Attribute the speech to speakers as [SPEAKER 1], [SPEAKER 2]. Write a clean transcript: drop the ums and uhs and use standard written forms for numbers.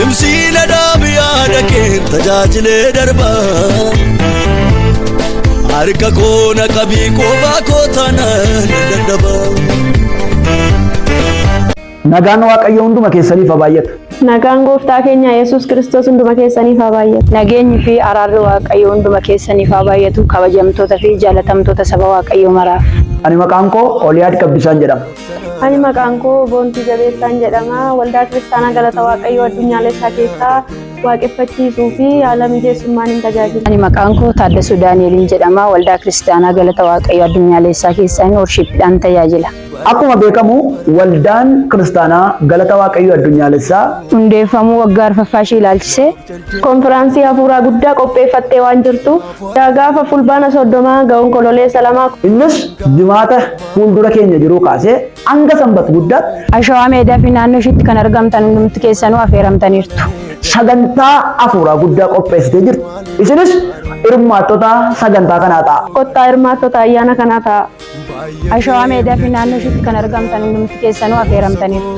[SPEAKER 1] Simsiila dhaabiyaadha keen tajaajile darba harka koona qabii qofaa kootana dadhaba.
[SPEAKER 2] Nagaan Waaqayyo hunduma keessaniif haa baay'atu.
[SPEAKER 3] Nagaan Gooftaa keenya Yesuus Kiristoos hunduma keessaniif haa baay'atu.
[SPEAKER 4] Nageenyi fi araarri Waaqayyo hunduma keessaniif haa baay'atu. Kabajamtoota fi jaalatamtoota saba Waaqayyo maraaf.
[SPEAKER 2] Ani maqaan koo Oliyaad Kabbisaan jedhama.
[SPEAKER 3] Ani maqaan koo Boontii Jabeessaan jedhama. Waldaa Kiristaanaa Galata Waaqayyoo Addunyaalessaa keessaa waaqeffachiisuu fi haala mijeessummaan hin tajaajila.
[SPEAKER 4] Ani maqaan koo Taaddasuu Daani'eliin jedhama. Waldaa Kiristaanaa Galata Waaqayyoo Addunyaalessaa keessaa worshiippiidhaan tajaajila.
[SPEAKER 2] Akkuma beekamu waldaan Kiristaanaa Galata Waaqayyoo Addunyaalessaa
[SPEAKER 4] hundeeffamuu waggaa arfaffaa ishee ilaalchisee
[SPEAKER 3] konfiraansii hafuuraa guddaa qopheeffattee waan jirtuuf gaafa fulbaana 30 ga'uun kololeessa 2
[SPEAKER 2] innis jimaata fuuldura keenya jiru kaasee hanga sanbata guddaatti
[SPEAKER 4] Ashawaa Meedaa fi naannoo ishiitti kan argamtan hundumti keessanuu affeeramtaniirtu.
[SPEAKER 2] sagantaa hafuuraa guddaa qopheessitee jirti. Isinis hirmaattota sagantaa kanaa ta'a.
[SPEAKER 3] Kottaa hirmaattota ayyaana kanaa ta'a.
[SPEAKER 4] Ashawaa Meedaa fi naannoo ishiitti kan argamtan hundumti keessanuu affeeramtaniirtu.